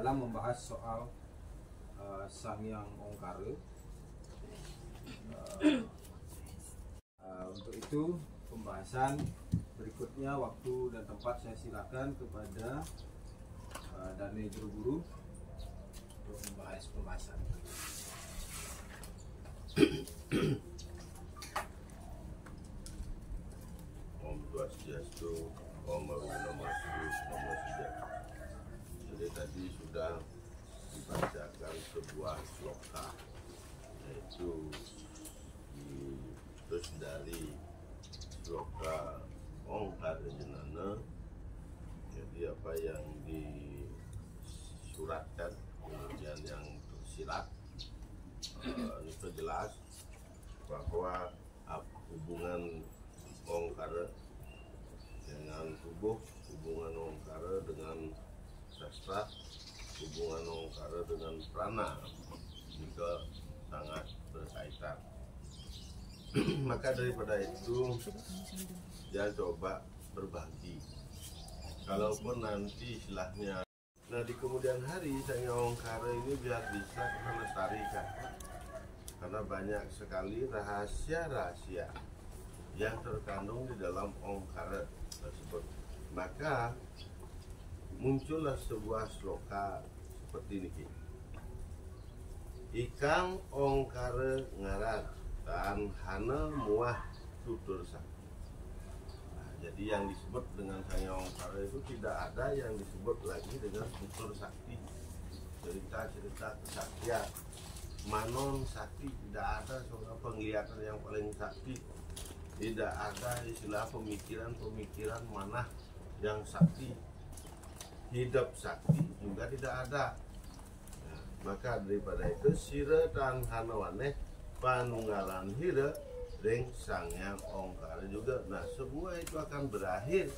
dalam membahas soal Sanghyang Ongkara. Untuk itu pembahasan berikutnya, waktu dan tempat saya silakan kepada Dane Guru untuk membahas pembahasan. Om Swastiastu, Om Namo Buddhaya. Jadi tadi sudah dibacakan sebuah sloka, yaitu terus dari sloka Ongkara Jenana. Jadi apa yang disuratkan kemudian yang tersirat itu jelas bahwa hubungan Ongkara dengan tubuh, hubungan Ongkara dengan sastra, hubungan Ongkara dengan prana juga sangat berkaitan. Maka daripada itu dia coba berbagi. Kalaupun nanti istilahnya, nah di kemudian hari Sanghyang Ongkara ini biar bisa kita lestarikan, karena banyak sekali rahasia-rahasia yang terkandung di dalam Ongkara tersebut. Maka muncullah sebuah sloka seperti ini. Ikang Ongkara ngaran dan hana muah tutur sakti. Nah, jadi yang disebut dengan Sanghyang Ongkara itu tidak ada yang disebut lagi dengan tutur sakti, cerita-cerita kesaktian, manon sakti, tidak ada soal penglihatan yang paling sakti. Tidak ada istilah pemikiran-pemikiran mana yang sakti, hidup sakti juga tidak ada. Nah, maka daripada itu sira dan hanawaneh panunggalan hira ring Sanghyang Ongkara juga. Nah, semua itu akan berakhir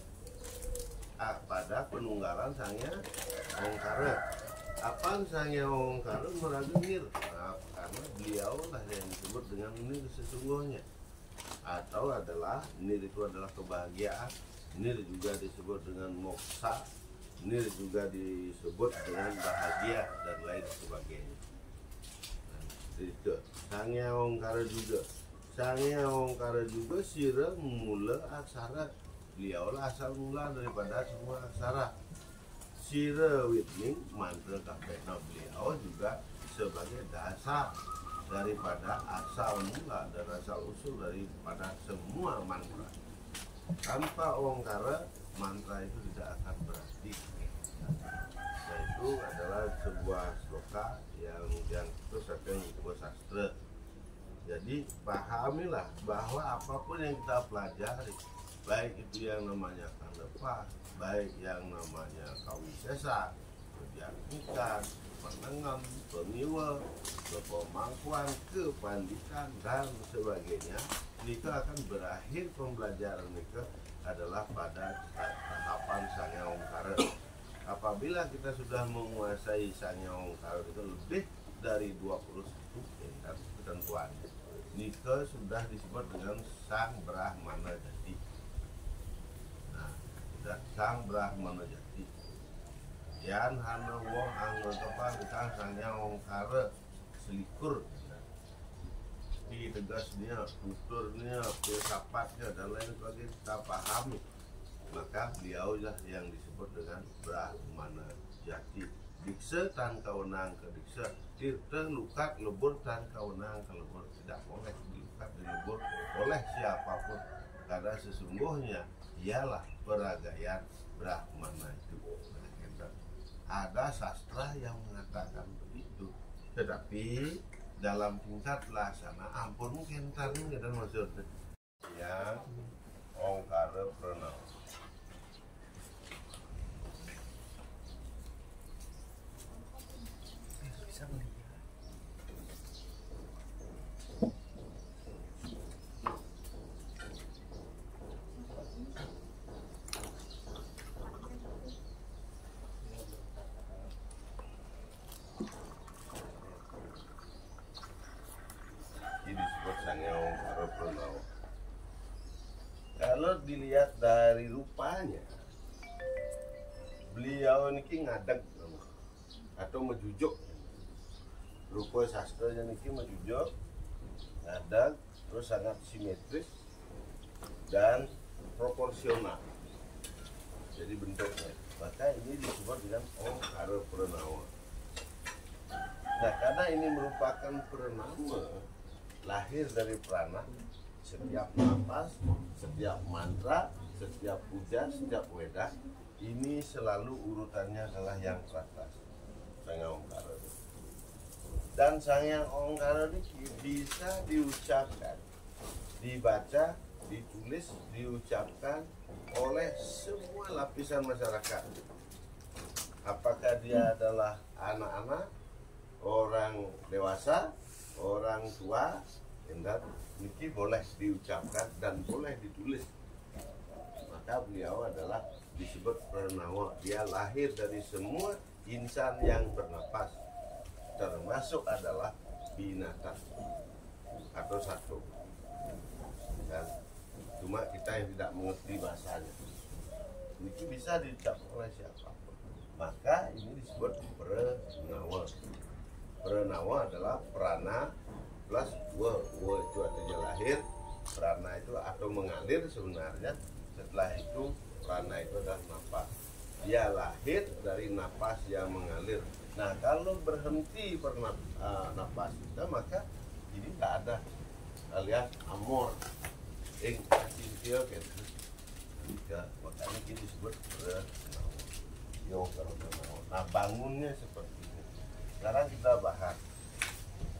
pada penunggalan Sanghyang Ongkara. Apaan Sanghyang Ongkara meragengir? Nah, karena beliau lah yang disebut dengan nir sesungguhnya, atau adalah nir itu adalah kebahagiaan, nir juga disebut dengan moksa, nir juga disebut dengan bahagia dan lain sebagainya. Nah, itu Sanghyang Ongkara juga. Sanghyang Ongkara juga sira mula aksara. Beliau lah asal mula daripada semua aksara. Sira witning mantra kapena, beliau juga sebagai dasar daripada asal mula dan asal usul daripada semua mantra. Tanpa Ongkara, mantra itu tidak akan berarti. Nah, itu adalah sebuah sloka yang terus akan sebuah sastra. Jadi pahamilah bahwa apapun yang kita pelajari, baik itu yang namanya kandepa, baik yang namanya kawisesa, kebiakikan, penengan, pengiwa, kepemangkuan, kepandikan, dan sebagainya, nikah akan berakhir pembelajaran nikah adalah pada tahapan Sanghyang Ongkara. Apabila kita sudah menguasai Sanghyang Ongkara itu lebih dari 21 tingkat ketentuan, nikah sudah disebut dengan Sang Brahmana Jati. Nah, sudah Sang Brahmana Jati. Yan hana wong anggotopan kita Sanghyang Ongkara selikur, di tegasnya, tuturnya, filsafatnya dan lain sebagainya kita pahami, maka beliau lah yang disebut dengan Brahmana Jati. Diksa tan kawenang ke diksa, tirta lukat lebur tan kawenang ke lebur. Tidak boleh dilukat dilebur oleh siapapun, karena sesungguhnya ialah peragaian Brahmana itu. Ada sastra yang mengatakan begitu, tetapi dalam tingkat pelaksana ampun mungkin taring dan maksudnya yang Ongkara Pranava. Sanghyang Ongkara Pranava. Kalau dilihat dari rupanya, beliau ini ngadeg, atau mejujuk. Rupa sastranya niki mejujuk, ngadeg, terus sangat simetris dan proporsional. Jadi bentuknya, maka ini disebut dengan ongkara pranawa. Nah, karena ini merupakan pranama, lahir dari prana, setiap napas, setiap mantra, setiap puja, setiap weda, ini selalu urutannya adalah yang teratas, Sangyang Ongkara. Dan Sangyang Ongkara ini bisa diucapkan, dibaca, ditulis, diucapkan oleh semua lapisan masyarakat. Apakah dia adalah anak-anak, orang dewasa, orang tua, dan niki boleh diucapkan dan boleh ditulis. Maka beliau adalah disebut pranawa. Dia lahir dari semua insan yang bernapas, termasuk adalah binatang atau satu. Dan cuma kita yang tidak mengerti bahasanya. Ini bisa diucapkan oleh siapapun. Maka ini disebut pranawa. Pranawa adalah prana plus wa itu artinya lahir. Prana itu atau mengalir sebenarnya. Setelah itu prana itu adalah napas. Dia lahir dari napas yang mengalir. Nah, kalau berhenti napas kita, maka ini tidak ada alias amor ing asintia gitu. Makanya ini disebut pranawa. Nah, bangunnya seperti ini. Sekarang kita bahas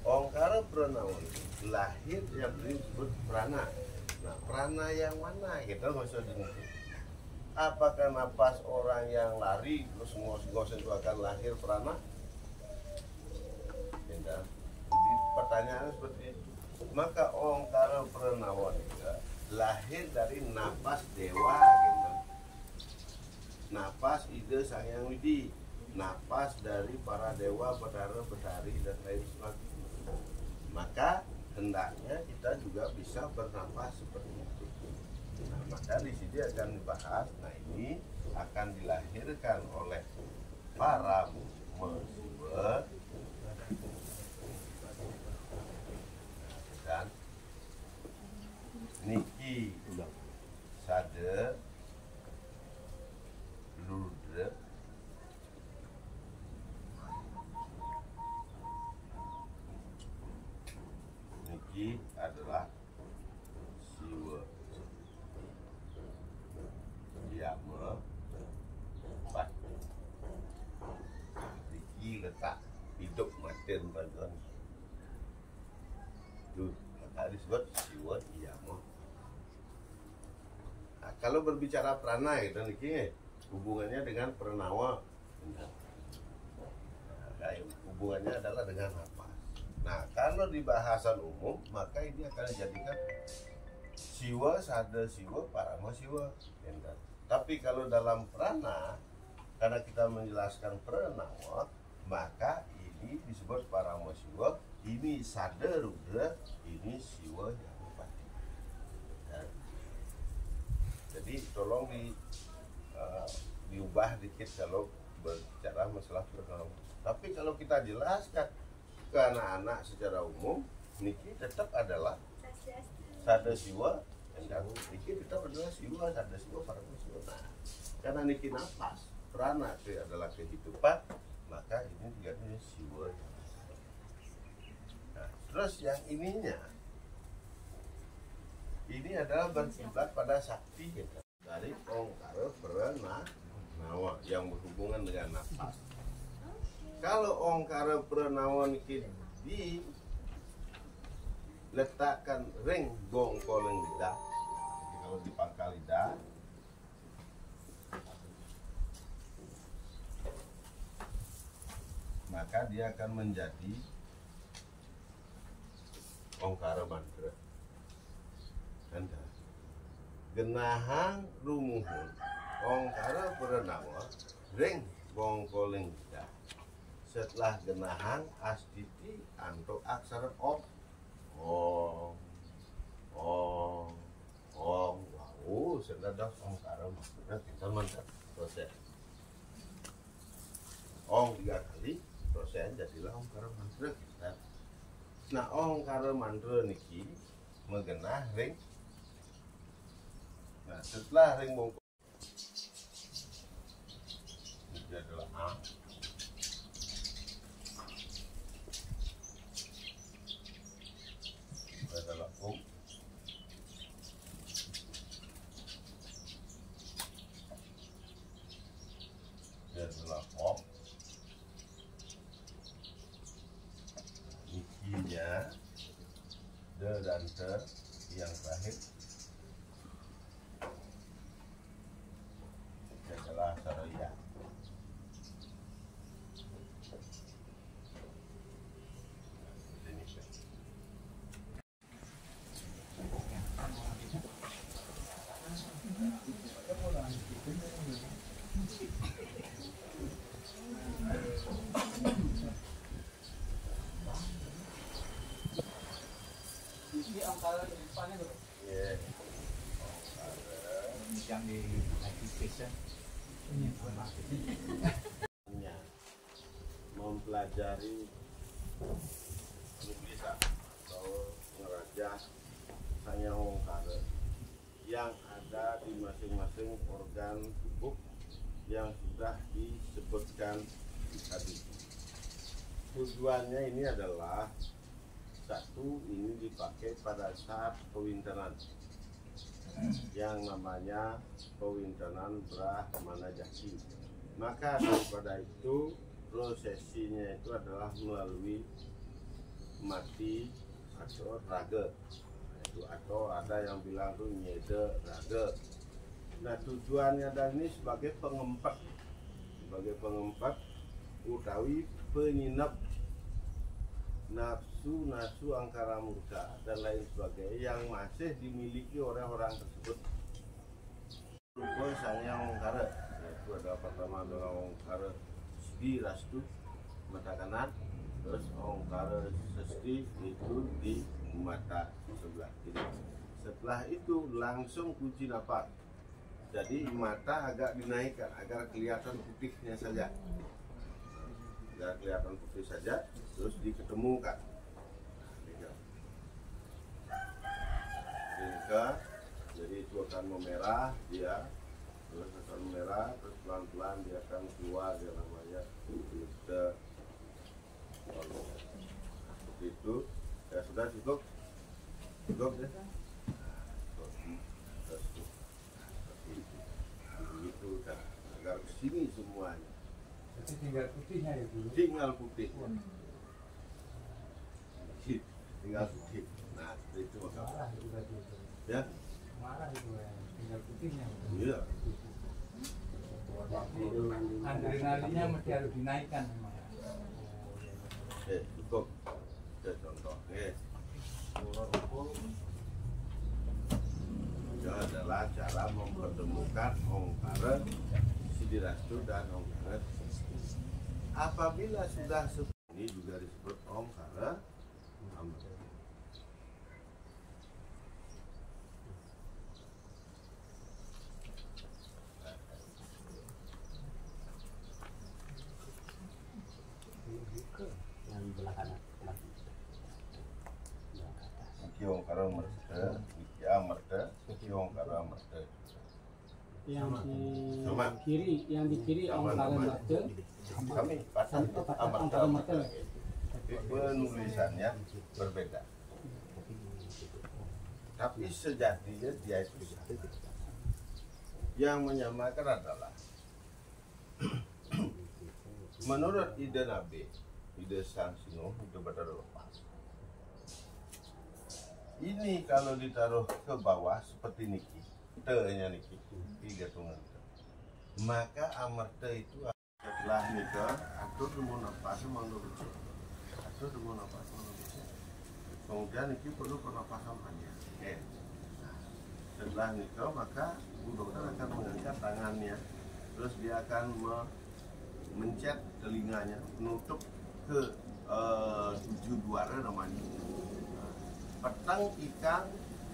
ongkara pranawa itu lahir yang disebut prana. Nah, prana yang mana kita maksudnya? Apakah napas orang yang lari terus ngos-ngos itu akan lahir prana? Ya, jadi pertanyaannya seperti itu. Maka ongkara pranawa juga lahir dari napas dewa gitu. Napas ide Sangyang Widi, napas dari para dewa, betara, betari dan lain sebagainya. Maka hendaknya kita juga bisa bernapas seperti itu. Nah, maka di sini akan dibahas. Nah, ini akan dilahirkan oleh para mesiwa dan niki sade ludra niki adalah siwa yama bat niki letak hidup maten bagian itu maka disebut siwa yama. Nah, kalau berbicara prana itu niki hubungannya dengan pranawa. Nah, hubungannya adalah dengan napas. Nah, kalau di bahasan umum maka ini akan dijadikan siwa, sada siwa, parama siwa. Tapi kalau dalam prana, karena kita menjelaskan pranawa, maka ini disebut parama siwa, ini sada rudra, ini siwa yang pati. Jadi tolong diubah dikit kalau berbicara masalah pranawa. Tapi kalau kita jelaskan ke anak-anak secara umum, niki tetap adalah sada siwa, dan niki tetap adalah siwa, sada siwa, parama siwa. Nah, karena niki napas, prana itu adalah kehidupan, maka ini juga siwa. Nah, terus yang ininya, ini adalah berkiblat pada sakti gitu. Dari ongkara pranawa yang berhubungan dengan napas. Kalau ongkara pranawa niki diletakkan ring bongkoleng lidah, jadi kalau di pangkal lidah, maka dia akan menjadi ongkara mantra. Anda genahang rumuhun ongkara pranawa ring bongkoleng lidah. Setelah genahang astiti antuk aksara om. Wow, sudah dah ongkara maksudnya kita mantap proses. ong 3 kali proses jadilah ongkara mantra. Nah ongkara mantra niki mengenah ring. Nah setelah ring bongkok ini adalah A. Ini adalah O. Ini adalah O. Nikinya de dan te yang terakhir adalah saraya. Ini angkara di depannya bro. Yeah. Yang di application ini mempelajari tulisan atau ngerajah sanya ongkara yang ada di masing-masing organ tubuh yang sudah disebutkan tadi. Tujuannya ini adalah satu, ini dipakai pada saat pewintenan yang namanya pewintenan Brahmana Jaki. Maka daripada itu prosesinya itu adalah melalui mati atau raga itu, atau ada yang bilang tuh nyede raga. Nah tujuannya dan ini sebagai pengempat utawi penyinap nafsu angkara murka dan lain sebagainya yang masih dimiliki oleh orang tersebut. Rupa sanya ongkara, yaitu ada pertama adalah ongkara di rastu mata kanan, terus ongkara sesti itu di mata sebelah kiri. Setelah itu langsung kunci napas. Jadi mata agak dinaikkan agar kelihatan putihnya saja. Agar kelihatan putih saja, terus diketemukan. Ringka, jadi itu akan memerah dia, terus akan memerah, terus pelan-pelan dia akan keluar, dia namanya kita itu ya sudah cukup ya. Begitu kan, agar kesini semuanya. Jadi tinggal putihnya ya dulu. Tinggal putih. Tinggal putih. Nah, itu Marah itu tadi. ya. Marah itu ya. Tinggal putihnya. Iya. Adrenalinnya mesti harus dinaikkan memang. Cukup. Ada contoh. Itu adalah cara mempertemukan ongkara Sidirastu dan ongkara. Apabila sudah seperti ini juga disebut ongkara amrita. Yang belah kanan. Iki ongkara amrita, iki amrita, iki ongkara amrita. Yang di Sama. kiri, yang di kiri ongkara mata. Kami pasang amrita. Penulisannya berbeda. Tapi sejatinya dia itu sama. Yang menyamakan adalah menurut ide Nabi, ide Sang Sino, ide Badar Lepas. Ini kalau ditaruh ke bawah seperti niki, te-nya niki, tiga tunggal. Maka amarta itu setelah nikah, atur demo nafas menurut atur demo nafas menurut. Kemudian niki perlu pernapasan panjang. Setelah nikah maka bu dokter akan mengangkat tangannya, terus dia akan mencet telinganya, menutup ke 7 duara namanya. Petang ikan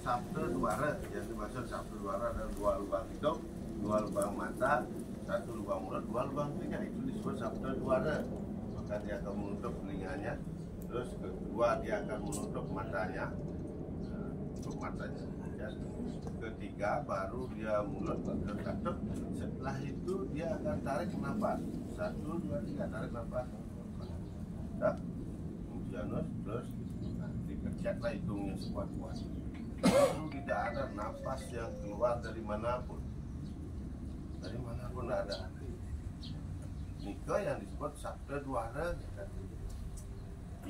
sabda duara, yang dimaksud sabda duara adalah 2 lubang hidung, 2 lubang mata, satu lubang mulut, dua lubang telinga, itu disebut sabda dwara. Maka dia akan menutup telinganya, terus kedua dia akan menutup matanya, ya. Ketiga baru dia mulut tertutup. Setelah itu dia akan tarik nafas, 1, 2, 3, tarik nafas, terus dikecatlah hidungnya sekuat-kuat. Lalu tidak ada nafas yang keluar dari manapun, ada. Nika yang disebut sabda dwara,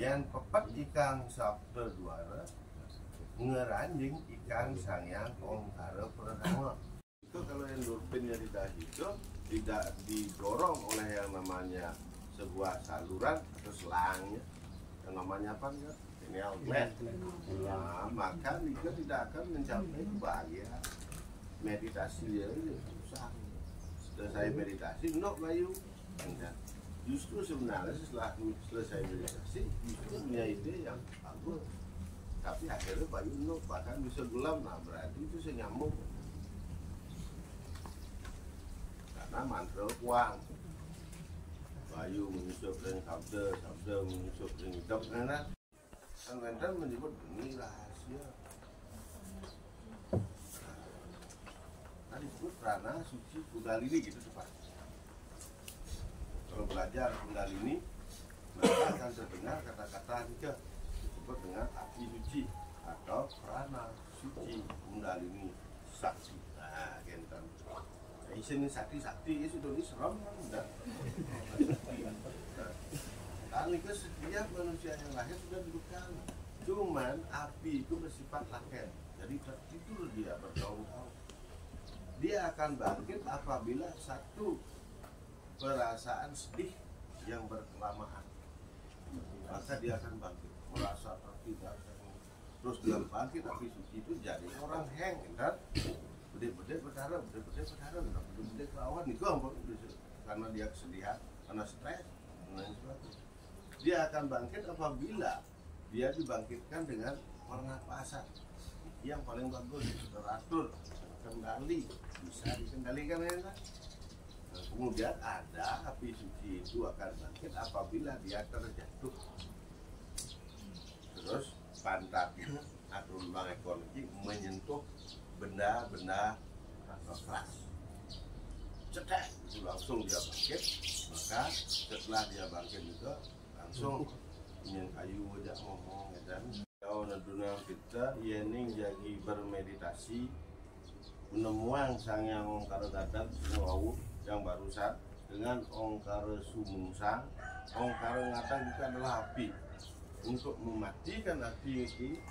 yang pepat ikang sabda dwara, ngeranjing ikan sangyang ongkara pertama. Itu kalau endorfinnya di dahi itu tidak didorong oleh yang namanya sebuah saluran atau selangnya, yang namanya apa ya? Pineal gland. Nah, maka Nika tidak akan mencapai kebahagiaan. Meditasi dia itu susah. Selesai meditasi, no Bayu. Justru sebenarnya setelah selesai meditasi, justru punya ide yang bagus. Tapi akhirnya Bayu no, bahkan bisa gelam, nah berarti itu saya nyambung. Karena mantra uang. Bayu menyusup dengan sabda, sabda menyusup dengan hidup, kan Wendel menyebut ini rahasia. Nah, disebut prana, suci, kundalini gitu cepat. Kalau belajar kundalini, maka akan terdengar kata-kata Nika disebut dengan api suci atau prana suci kundalini sakti. Nah, gentan. Isinya sakti-sakti itu sudah diseram kan udah. Kali ke setiap manusia yang lahir sudah dibekal. Cuman api itu bersifat laten. Jadi tertidur dia bertahun-tahun. Dia akan bangkit apabila satu perasaan sedih yang berkelamaan. Maka dia akan bangkit, merasa tertidur. Terus dia bangkit, api suci itu jadi orang hang, kan? Bede-bede berdarah, bede-bede kelawan itu karena dia kesedihan, karena stres, dia akan bangkit apabila dia dibangkitkan dengan pernapasan yang paling bagus, teratur, kendali, bisa dikendalikan ya kan? Nah, kemudian ada api suci itu akan bangkit apabila dia terjatuh, terus pantatnya atau lubang ekor ini menyentuh benda-benda keras, cetek itu langsung dia bangkit. Maka setelah dia bangkit juga langsung ingin kayu aja ngomong dan kau naduna kita yening jadi bermeditasi menemuang sang yang ongkara gadat wau yang barusan dengan ongkara sumungsang. Ongkara ngatang itu adalah api. Untuk mematikan api ini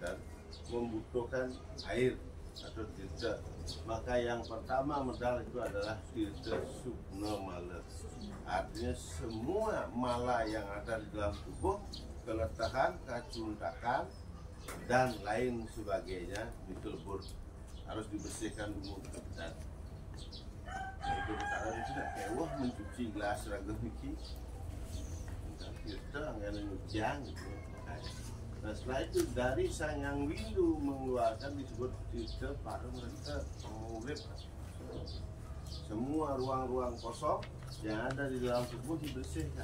dan membutuhkan air atau tirta. Maka yang pertama modal itu adalah tirta subna mala. Artinya semua mala yang ada di dalam tubuh, keletahan, kecuntakan dan lain sebagainya ditebur, harus dibersihkan dulu. Dan itu cara itu tidak kewah mencuci gelas ragam iki. Tirta nggak ada nyucian gitu. Nah setelah itu dari sang yang windu mengeluarkan disebut tirta parang renta pengurip. Semua ruang-ruang kosong yang ada di dalam tubuh dibersihkan.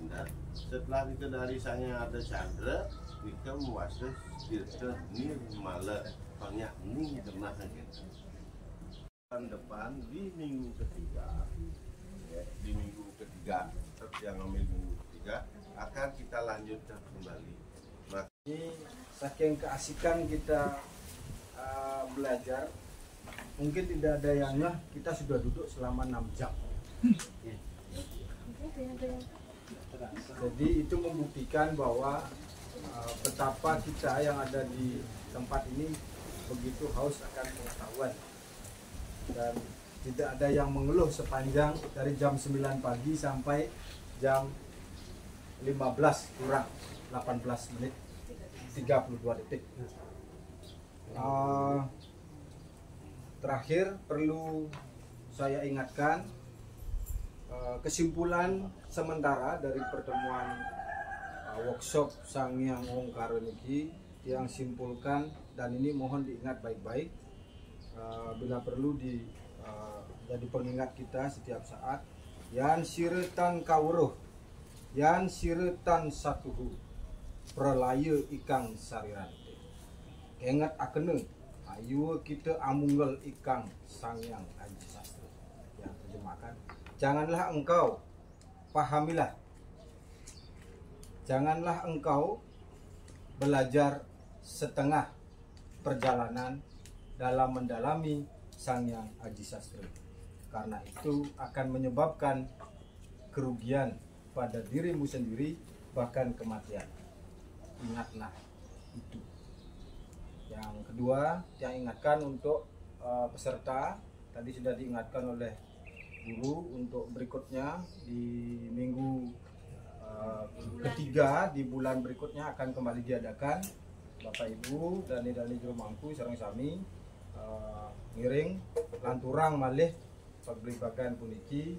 Dan setelah itu dari sang yang ada candra, kita menguasai tirta nirmala, banyak ning kena gitu. Depan di minggu ketiga, ya, di minggu ketiga yang ambil minggu ketiga akan kita lanjutkan kembali. Ini saking keasikan kita belajar, mungkin tidak ada yang kita sudah duduk selama 6 jam. Jadi itu membuktikan bahwa betapa kita yang ada di tempat ini begitu haus akan pengetahuan. Dan tidak ada yang mengeluh sepanjang dari jam 9 pagi sampai jam 15 kurang 18 menit 32 detik. Terakhir perlu saya ingatkan kesimpulan sementara dari pertemuan workshop Sangyang Ongkara Niki yang simpulkan, dan ini mohon diingat baik-baik, bila perlu jadi pengingat kita setiap saat. Yan siretan kawruh, yan siretan satuhu, pralaya ikang sarirante. Kengat akene, ayu kita amunggal ikang sangyang Aji Sastra. Yang terjemahkan, janganlah engkau, pahamilah, janganlah engkau belajar setengah perjalanan dalam mendalami Sangyang Aji Sastra, karena itu akan menyebabkan kerugian pada dirimu sendiri, bahkan kematian. Ingatlah itu. Yang kedua, yang ingatkan untuk peserta, tadi sudah diingatkan oleh guru, untuk berikutnya di minggu ketiga di bulan berikutnya akan kembali diadakan. Bapak Ibu dan juru mampu sareng sami ngiring lanturang malih pagblibagan puniki